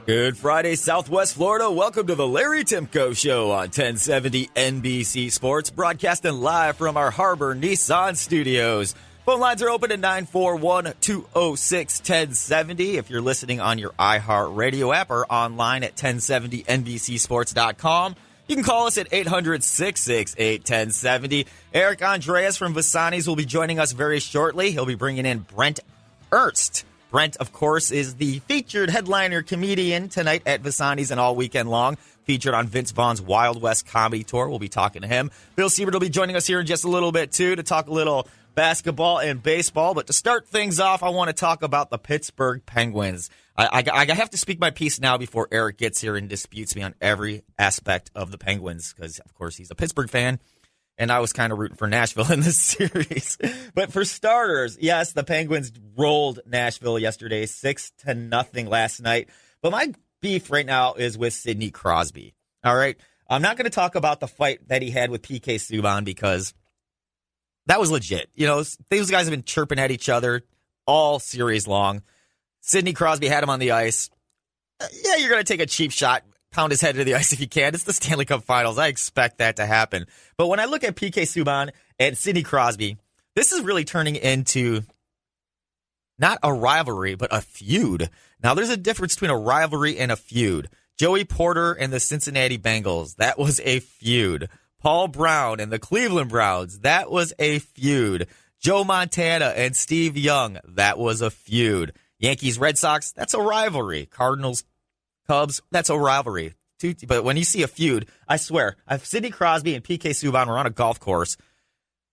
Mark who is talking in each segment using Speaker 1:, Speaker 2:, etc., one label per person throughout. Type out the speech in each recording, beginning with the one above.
Speaker 1: Good Friday, Southwest Florida. Welcome to the Larry Timko Show on 1070 NBC Sports, broadcasting live from our Harbor Nissan studios. Phone lines are open at 941-206-1070. If you're listening on your iHeartRadio app or online at 1070NBCSports.com, you can call us at 800-668-1070. Eric Andreas from Vasani's will be joining us very shortly. He'll be bringing in Bret Ernst. Brent, of course, is the featured headliner comedian tonight at Vasani's and all weekend long. Featured on Vince Vaughn's Wild West Comedy Tour. We'll be talking to him. Bill Siebert will be joining us here in just a little bit, too, to talk a little basketball and baseball. But to start things off, I want to talk about the Pittsburgh Penguins. I have to speak my piece now before Eric gets here and disputes me on every aspect of the Penguins because, of course, he's a Pittsburgh fan. And I was kind of rooting for Nashville in this series. But for starters, yes, the Penguins rolled Nashville yesterday, 6-0 last night. But my beef right now is with Sidney Crosby. All right? I'm not going to talk about the fight that he had with PK Subban because that was legit. You know, these guys have been chirping at each other all series long. Sidney Crosby had him on the ice. Yeah, you're going to take a cheap shot. Pound his head to the ice if you can. It's the Stanley Cup Finals. I expect that to happen. But when I look at PK Subban and Sidney Crosby, this is really turning into not a rivalry, but a feud. Now, there's a difference between a rivalry and a feud. Joey Porter and the Cincinnati Bengals, that was a feud. Paul Brown and the Cleveland Browns, that was a feud. Joe Montana and Steve Young, that was a feud. Yankees Red Sox, that's a rivalry. Cardinals Cubs, that's a rivalry. But when you see a feud, I swear, if Sidney Crosby and PK Subban were on a golf course,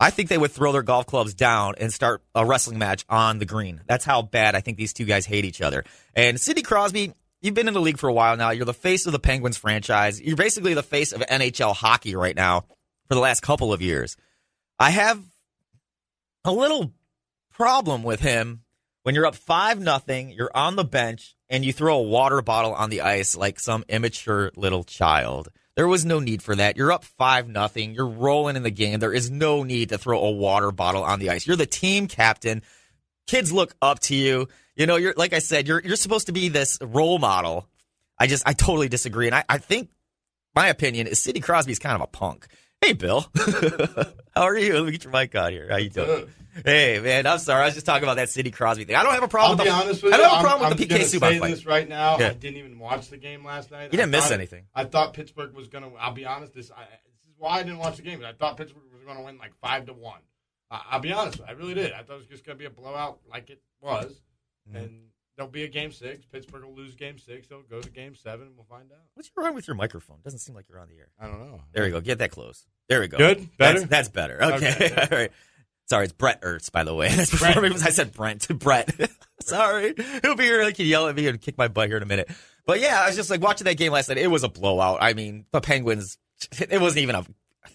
Speaker 1: I think they would throw their golf clubs down and start a wrestling match on the green. That's how bad I think these two guys hate each other. And Sidney Crosby, you've been in the league for a while now. You're the face of the Penguins franchise. You're basically the face of NHL hockey right now for the last couple of years. I have a little problem with him when you're up 5-0, you're on the bench, and you throw a water bottle on the ice like some immature little child. There was no need for that. You're up 5-0. You're rolling in the game. There is no need to throw a water bottle on the ice. You're the team captain. Kids look up to you. You know, you're like I said, you're supposed to be this role model. I totally disagree. And I think my opinion is Sidney Crosby's kind of a punk. Hey, Bill. How are you? Let me get your mic on here. How you doing? Hey, man, I'm sorry. I was just talking about that Sidney Crosby thing. I don't have a problem with the PK Subban fight.
Speaker 2: This right now. Yeah. I didn't even watch the game last night.
Speaker 1: You didn't miss anything.
Speaker 2: I thought Pittsburgh was going to, I'll be honest, this is why I didn't watch the game. I thought Pittsburgh was going to win like 5-1. I'll be honest. I really did. I thought it was just going to be a blowout like it was. And there'll be a game 6. Pittsburgh will lose game 6. They'll go to game 7, and we'll find out.
Speaker 1: What's wrong with your microphone? Doesn't seem like you're on the air.
Speaker 2: I don't know.
Speaker 1: There you go. Get that close. There we go.
Speaker 2: Good? Better?
Speaker 1: That's better. Okay. All right. Sorry, it's Bret Ernst, by the way. That's before me, I said Brent. Bret. Sorry. He'll be here. He can yell at me and kick my butt here in a minute. But yeah, I was just like watching that game last night. It was a blowout. I mean, the Penguins, it wasn't even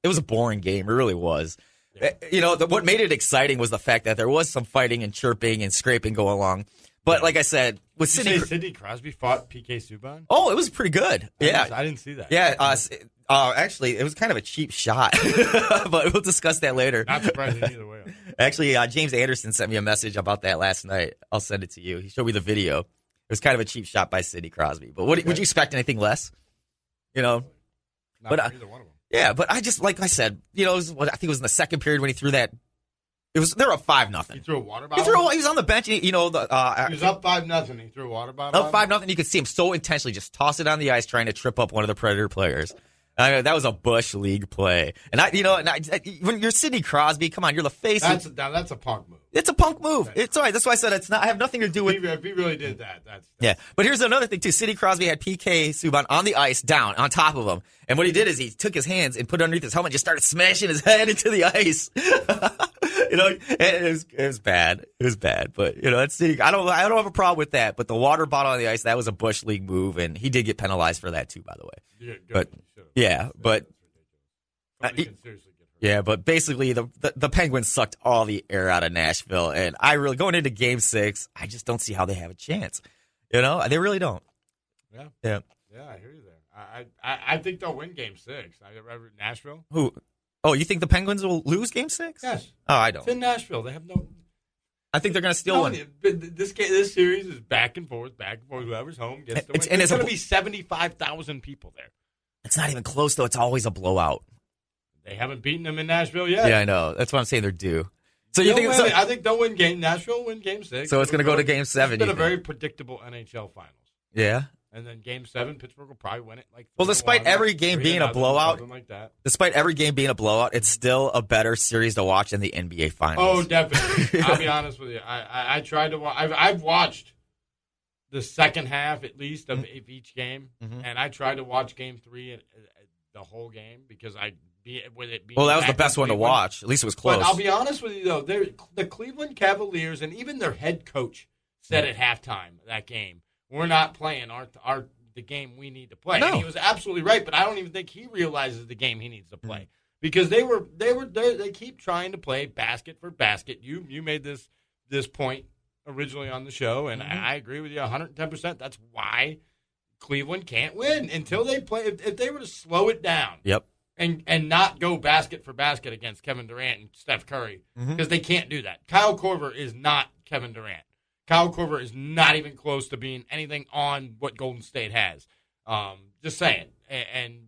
Speaker 1: it was a boring game. It really was. Yeah. You know, what made it exciting was the fact that there was some fighting and chirping and scraping going along. But like I said, with
Speaker 2: Sidney Crosby fought PK Subban?
Speaker 1: Oh, it was pretty good. Yeah.
Speaker 2: I didn't see that.
Speaker 1: Yeah. Actually, it was kind of a cheap shot, but we'll discuss that later.
Speaker 2: Not surprising either way.
Speaker 1: Actually, James Anderson sent me a message about that last night. I'll send it to you. He showed me the video. It was kind of a cheap shot by Sidney Crosby. But would you expect anything less? You know?
Speaker 2: Not from either one of them.
Speaker 1: Yeah, but I just, like I said, you know, I think it was in the second period when he threw that. They were up 5-0.
Speaker 2: He threw a water bottle?
Speaker 1: He was on the bench. You know,
Speaker 2: he was up 5-0. He threw a water bottle.
Speaker 1: Up 5-0. You could see him so intentionally just toss it on the ice, trying to trip up one of the Predator players. I mean, that was a Bush League play. And when you're Sidney Crosby, come on, you're the face.
Speaker 2: That's a punk move.
Speaker 1: It's a punk move. It's all right. That's why I said it's not. I have nothing to do with.
Speaker 2: If he really did that, that's
Speaker 1: yeah. But here's another thing too. Sidney Crosby had PK Subban on the ice, down on top of him, and what he did is he took his hands and put it underneath his helmet, and just started smashing his head into the ice. You know, it was bad. It was bad. But you know, that's Sidney. I don't have a problem with that. But the water bottle on the ice, that was a Bush League move, and he did get penalized for that too, by the way.
Speaker 2: Yeah,
Speaker 1: but yeah, but. Yeah, but basically the Penguins sucked all the air out of Nashville, and going into Game 6, I just don't see how they have a chance. You know, they really don't.
Speaker 2: Yeah,
Speaker 1: yeah,
Speaker 2: I hear you there. I think they'll win Game 6. Nashville.
Speaker 1: Who? Oh, you think the Penguins will lose Game 6?
Speaker 2: Yes.
Speaker 1: Oh, I don't.
Speaker 2: It's in Nashville. They have no.
Speaker 1: I think they're going to steal one.
Speaker 2: This series is back and forth. Whoever's home gets to win. There's going to be 75,000 people there.
Speaker 1: It's not even close, though. It's always a blowout.
Speaker 2: They haven't beaten them in Nashville yet.
Speaker 1: Yeah, I know. That's what I'm saying. They're due. So
Speaker 2: I think they'll win Nashville will win Game 6.
Speaker 1: So it's going to go to Game 7.
Speaker 2: It's been a very predictable NHL Finals.
Speaker 1: Yeah.
Speaker 2: And then Game 7, Pittsburgh will probably win it.
Speaker 1: Despite every game being a blowout, it's still a better series to watch than the NBA Finals.
Speaker 2: Oh, definitely. I'll be honest with you. I tried to watch. I've watched the second half at least of each game, and I tried to watch Game 3 the whole game because that was the best one to watch. At least it was close. But I'll be honest with you, though. The Cleveland Cavaliers and even their head coach said at halftime of that game, we're not playing the game we need to play. No. And he was absolutely right, but I don't even think he realizes the game he needs to play because they keep trying to play basket for basket. You made this point originally on the show, and I agree with you 110%. That's why Cleveland can't win until they play. If they were to slow it down, and not go basket for basket against Kevin Durant and Steph Curry, because they can't do that. Kyle Korver is not Kevin Durant. Kyle Korver is not even close to being anything on what Golden State has. Just saying. And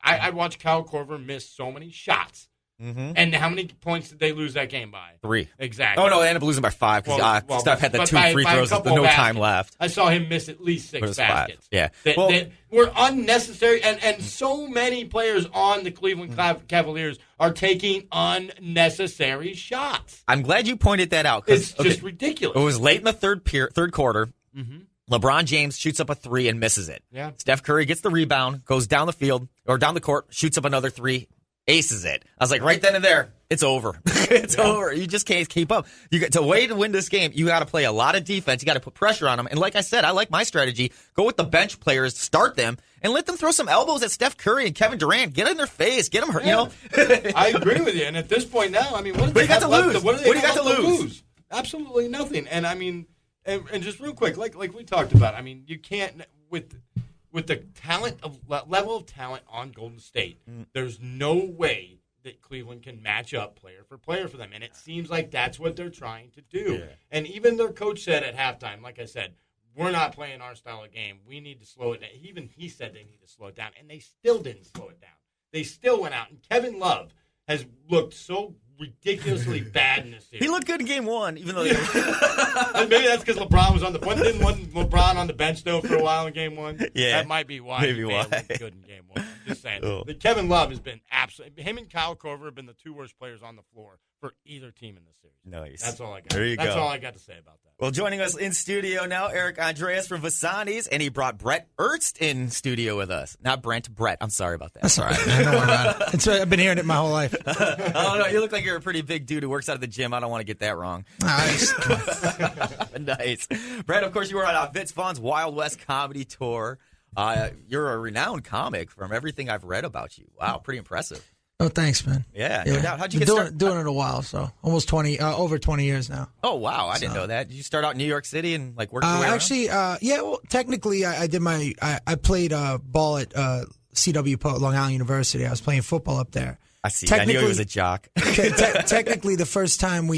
Speaker 2: I watched Kyle Korver miss so many shots. And how many points did they lose that game by? 3. Exactly.
Speaker 1: Oh, no, they ended up losing by 5 because Steph had the 2 free throws with no time left.
Speaker 2: I saw him miss at least 6 baskets.
Speaker 1: 5. Yeah.
Speaker 2: That were unnecessary, and so many players on the Cleveland Cavaliers are taking unnecessary shots.
Speaker 1: I'm glad you pointed that out.
Speaker 2: It's just ridiculous.
Speaker 1: It was late in the third quarter. LeBron James shoots up a 3 and misses it.
Speaker 2: Yeah.
Speaker 1: Steph Curry gets the rebound, goes down the court, shoots up another 3. Aces it. I was like, right then and there, it's over. It's over. You just can't keep up. To win this game, you got to play a lot of defense. You got to put pressure on them. And like I said, I like my strategy. Go with the bench players, start them, and let them throw some elbows at Steph Curry and Kevin Durant. Get in their face. Get them hurt.
Speaker 2: Yeah. I agree with you. And at this point now, I mean, what do you got to lose? What do you got to lose? Absolutely nothing. And I mean, and just real quick, like we talked about, I mean, you can't with the level of talent on Golden State, there's no way that Cleveland can match up player for player for them. And it seems like that's what they're trying to do. Yeah. And even their coach said at halftime, like I said, we're not playing our style of game. We need to slow it down. Even he said they need to slow it down, and they still didn't slow it down. They still went out. And Kevin Love has looked so ridiculously bad in this series.
Speaker 1: He looked good in Game 1, even though
Speaker 2: maybe that's because LeBron was on the bench. Didn't LeBron on the bench though for a while in Game 1?
Speaker 1: Yeah,
Speaker 2: that might be why. Maybe why. Good in Game 1. Just saying. Kevin Love has been absolutely. Him and Kyle Korver have been the 2 worst players on the floor for either team in this series.
Speaker 1: Nice.
Speaker 2: That's all I got.
Speaker 1: There you go.
Speaker 2: That's all I got to say about that.
Speaker 1: Well, joining us in studio now, Eric Andreas from Vasani's, and he brought Bret Ernst in studio with us. Not Brent, Bret. I'm sorry about that.
Speaker 3: That's all right. Don't worry about it. I've been hearing it my whole life.
Speaker 1: Oh, no, you look like you're a pretty big dude who works out of the gym. I don't want to get that wrong.
Speaker 3: Nice.
Speaker 1: Nice. Brett, of course, you were on Vince Vaughn's Wild West Comedy Tour. You're a renowned comic from everything I've read about you. Wow, pretty impressive.
Speaker 3: Oh, thanks, man.
Speaker 1: Yeah. No doubt. How'd you get started?
Speaker 3: Doing it a while, so almost 20, over 20 years now.
Speaker 1: Oh, wow. I didn't know that. Did you start out in New York City and work your way around?
Speaker 3: Actually, yeah, well, technically, I did I played ball at CW Poe at Long Island University. I was playing football up there.
Speaker 1: I see. I knew he was a jock.
Speaker 3: Technically, the first time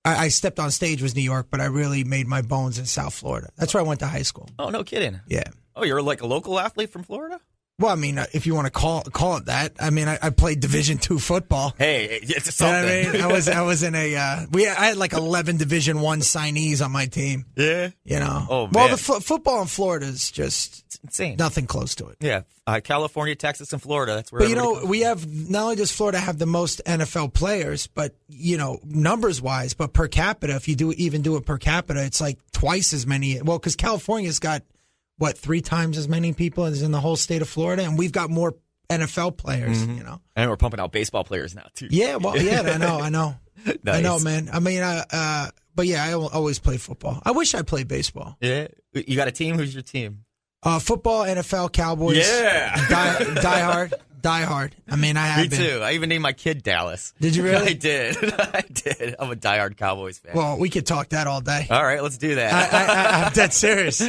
Speaker 3: I stepped on stage was New York, but I really made my bones in South Florida. That's where I went to high school.
Speaker 1: Oh, no kidding.
Speaker 3: Yeah.
Speaker 1: Oh, you're like a local athlete from Florida?
Speaker 3: Well, I mean, if you want to call it that, I mean, I played Division II football.
Speaker 1: Hey, it's something.
Speaker 3: You know what I mean? I was in I had like 11 Division I signees on my team.
Speaker 1: Yeah.
Speaker 3: You know.
Speaker 1: Oh, man.
Speaker 3: Well, the football in Florida is just
Speaker 1: it's insane.
Speaker 3: Nothing close to it.
Speaker 1: Yeah. California, Texas, and Florida. That's where.
Speaker 3: But we have not only does Florida have the most NFL players, but numbers wise, but per capita, if you do it per capita, it's like twice as many. Well, because California's got 3 times as many people as in the whole state of Florida, and we've got more NFL players,
Speaker 1: And we're pumping out baseball players now, too.
Speaker 3: Yeah, well, yeah, I know.
Speaker 1: Nice.
Speaker 3: I know, man. I mean, but yeah, I always play football. I wish I played baseball.
Speaker 1: Yeah. You got a team? Who's your team?
Speaker 3: Football, NFL, Cowboys.
Speaker 1: Yeah.
Speaker 3: Die hard. I mean, I have
Speaker 1: Me too. I even named my kid Dallas.
Speaker 3: Did you really?
Speaker 1: I did. I'm a diehard Cowboys fan.
Speaker 3: Well, we could talk that all day.
Speaker 1: All right, let's do that.
Speaker 3: I'm dead serious.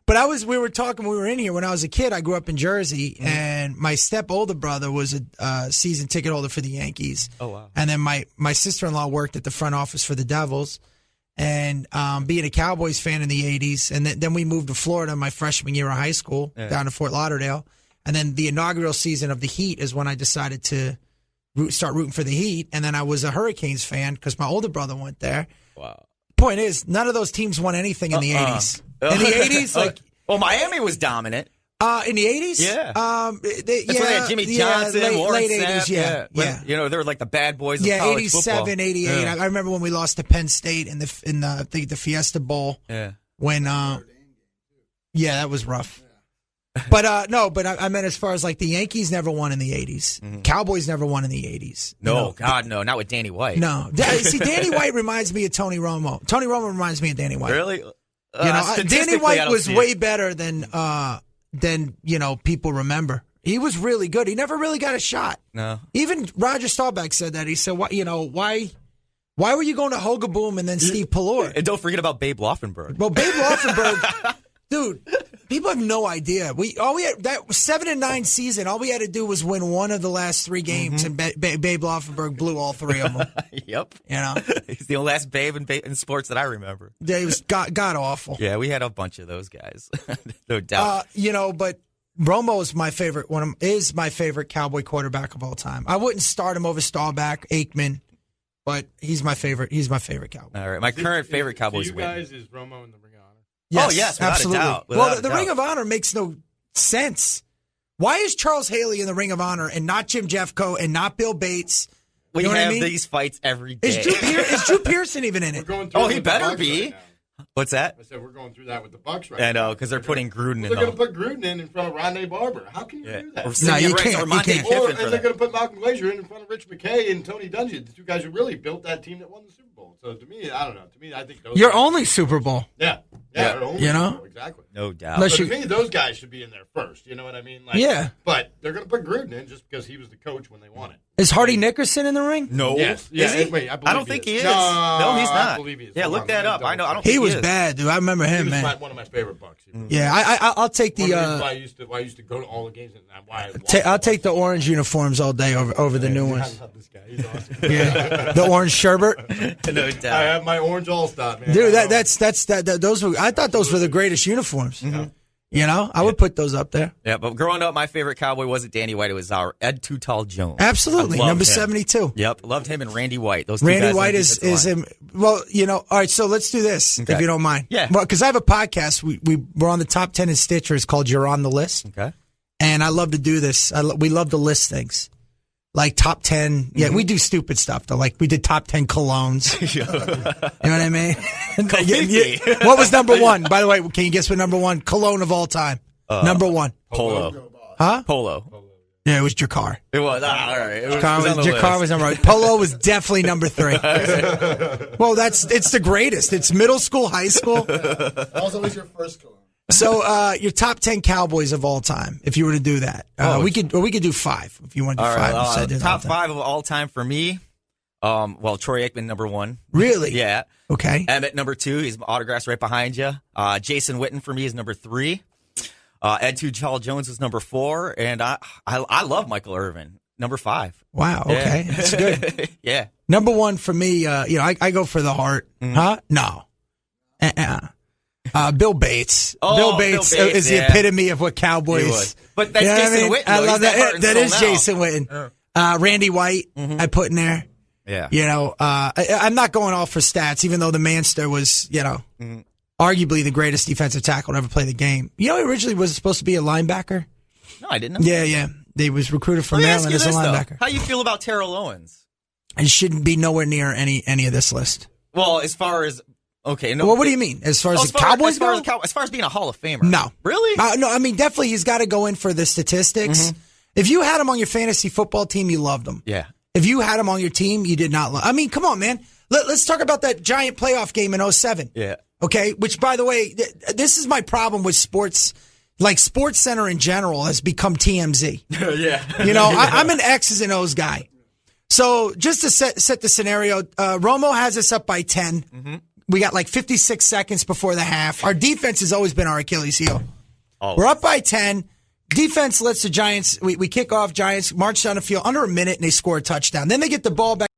Speaker 3: But we were talking, we were in here when I was a kid. I grew up in Jersey, and my older brother was a season ticket holder for the Yankees.
Speaker 1: Oh, wow.
Speaker 3: And then my sister-in-law worked at the front office for the Devils. And being a Cowboys fan in the 80s, and then we moved to Florida my freshman year of high school, down to Fort Lauderdale. And then the inaugural season of the Heat is when I decided to start rooting for the Heat. And then I was a Hurricanes fan because my older brother went there.
Speaker 1: Wow.
Speaker 3: Point is, none of those teams won anything in the 80s. In the 80s,
Speaker 1: well, Miami was dominant.
Speaker 3: In the 80s?
Speaker 1: Yeah. That's when they had Jimmy Johnson,
Speaker 3: late
Speaker 1: Warren
Speaker 3: 80s,
Speaker 1: Sapp.
Speaker 3: yeah.
Speaker 1: You know, they were like the bad boys of college
Speaker 3: 87,
Speaker 1: football.
Speaker 3: 88.
Speaker 1: Yeah.
Speaker 3: I remember when we lost to Penn State in the Fiesta Bowl.
Speaker 1: Yeah.
Speaker 3: When, that was rough. But I meant as far as like the Yankees never won in the 80s. Mm-hmm. Cowboys never won in the 80s.
Speaker 1: No, God, no, not with Danny White.
Speaker 3: No. See, Danny White reminds me of Tony Romo. Tony Romo reminds me of Danny White.
Speaker 1: Really?
Speaker 3: Danny White was way better than people remember. He was really good. He never really got a shot.
Speaker 1: No.
Speaker 3: Even Roger Staubach said that. He said, why were you going to Hogaboom and then Steve Pallor?
Speaker 1: And don't forget about Babe Laufenberg.
Speaker 3: Well, Babe Laufenberg, dude, people have no idea. All we had that 7-9 season. All we had to do was win one of the last 3 games, and Babe Laufenberg blew all 3 of them.
Speaker 1: Yep.
Speaker 3: You know,
Speaker 1: he's the only last Babe in sports that I remember.
Speaker 3: Yeah, he was god awful.
Speaker 1: Yeah, we had a bunch of those guys, no doubt.
Speaker 3: But Romo is my favorite. Is my favorite Cowboy quarterback of all time. I wouldn't start him over Staubach, Aikman, but he's my favorite. He's my favorite Cowboy.
Speaker 1: All right, my current favorite Cowboys.
Speaker 2: To you guys, is Romo in the Ring of Honor?
Speaker 3: Yes,
Speaker 1: yes,
Speaker 3: absolutely. Well, the Ring of Honor makes no sense. Why is Charles Haley in the Ring of Honor and not Jim Jeffcoat and not Bill Bates?
Speaker 1: We have these fights every day.
Speaker 3: Is Drew Pearson even in it?
Speaker 1: He better be. What's that?
Speaker 2: I said we're going through that with the Bucks
Speaker 1: I know, because they're putting Gruden in.
Speaker 2: They're going to put Gruden in front of Rondé Barber. How can you do that?
Speaker 3: No, you can't.
Speaker 1: Or Monte Kiffin
Speaker 2: and they're going to put Malcolm Glazier in front of Rich McKay and Tony Dungy, the 2 guys who really built that team that won the Super Bowl. So to me, I don't know. To me, I think those
Speaker 3: Your
Speaker 2: guys,
Speaker 3: only Super Bowl.
Speaker 2: Yeah. Only
Speaker 3: You know?
Speaker 2: Super Bowl, exactly.
Speaker 1: No doubt.
Speaker 2: But to me, those guys should be in there first. You know what I mean?
Speaker 3: Yeah.
Speaker 2: But they're going to put Gruden in just because he was the coach when they won it.
Speaker 3: Is Hardy Nickerson in the ring?
Speaker 1: No.
Speaker 2: Yes.
Speaker 1: Is he?
Speaker 2: Wait,
Speaker 1: I don't think he is.
Speaker 2: No,
Speaker 1: he's not.
Speaker 2: I believe he is.
Speaker 1: Yeah, look that up. I don't think
Speaker 3: He was
Speaker 1: is.
Speaker 3: bad, dude. I remember him,
Speaker 2: He was
Speaker 3: man.
Speaker 2: one of my favorite Bucks.
Speaker 3: Yeah, I'll take
Speaker 2: One
Speaker 3: the.
Speaker 2: of the reasons why I used to go to all the games and why
Speaker 3: I'll take the orange uniforms all day over the new ones.
Speaker 2: I love this guy. He's awesome.
Speaker 3: Yeah, the orange sherbet.
Speaker 1: No
Speaker 2: I
Speaker 1: doubt.
Speaker 2: have my orange All-Star, man.
Speaker 3: Dude, those were. I thought those were the greatest uniforms.
Speaker 1: Mm-hmm.
Speaker 3: You know, I would put those up there.
Speaker 1: Yeah, but growing up, my favorite Cowboy wasn't Danny White. It was our Ed Too Tall Jones.
Speaker 3: Absolutely,
Speaker 1: I loved
Speaker 3: number
Speaker 1: him.
Speaker 3: 72.
Speaker 1: Yep, loved him and Randy White. Those two
Speaker 3: Randy
Speaker 1: guys
Speaker 3: White is him. Well, you know, all right. So let's do this if you don't mind.
Speaker 1: Yeah.
Speaker 3: Well, because I have a podcast. We're on the top 10 in Stitcher. It's called You're on the List.
Speaker 1: Okay.
Speaker 3: And I love to do this. We love to list things. Like top 10. Yeah, we do stupid stuff though. Like we did top 10 colognes. You know what I mean? What was number 1? By the way, can you guess what number 1 cologne of all time? Number 1.
Speaker 1: Polo.
Speaker 3: Huh?
Speaker 1: Polo.
Speaker 3: Yeah, it was Jacquard.
Speaker 1: It was. All right.
Speaker 3: Jacquard was number 1. Polo was definitely number 3. Well, it's the greatest. It's middle school, high school.
Speaker 4: Also, was your first cologne?
Speaker 3: So, your top 10 Cowboys of all time, if you were to do that. We could do 5 if you want to do 5.
Speaker 1: Top 5 of all time for me. Troy Aikman, number 1.
Speaker 3: Really?
Speaker 1: Yeah.
Speaker 3: Okay.
Speaker 1: Emmett, number 2. He's autographs right behind you. Jason Witten for me is number 3. Ed Too Tall Jones is number 4. And I love Michael Irvin, number 5.
Speaker 3: Wow. Okay.
Speaker 1: Yeah.
Speaker 3: That's good.
Speaker 1: Yeah.
Speaker 3: Number 1 for me, I go for the heart.
Speaker 1: Mm-hmm.
Speaker 3: Huh? No. Bill Bates. Bill Bates is the epitome of what Cowboys.
Speaker 1: But that's Jason Witten.
Speaker 3: I love that. That is
Speaker 1: now.
Speaker 3: Jason Witten. Randy White, I put in there.
Speaker 1: Yeah.
Speaker 3: You know, I'm not going off for stats, even though the Manster was, arguably the greatest defensive tackle to ever play the game. You know, he originally was supposed to be a linebacker.
Speaker 1: No, I didn't know.
Speaker 3: Yeah. He was recruited from Maryland as a linebacker.
Speaker 1: How you feel about Terrell Owens?
Speaker 3: He shouldn't be nowhere near any of this list.
Speaker 1: Well, as far as no.
Speaker 3: Well, what do you mean? As far as the Cowboys go?
Speaker 1: As far as being a Hall of Famer?
Speaker 3: No.
Speaker 1: Really?
Speaker 3: No, I mean, definitely he's got to go in for the statistics. Mm-hmm. If you had him on your fantasy football team, you loved him.
Speaker 1: Yeah.
Speaker 3: If you had him on your team, you did not love. I mean, come on, man. Let's talk about that giant playoff game in 2007.
Speaker 1: Yeah.
Speaker 3: Okay, which, by the way, this is my problem with sports. Like, Sports Center in general has become TMZ.
Speaker 1: Yeah.
Speaker 3: You know, I'm an X's and O's guy. So just to set the scenario, Romo has us up by 10. We got like 56 seconds before the half. Our defense has always been our Achilles heel.
Speaker 1: Always.
Speaker 3: We're up by 10. Defense lets the Giants, we kick off, Giants march down the field under a minute, and they score a touchdown. Then they get the ball back.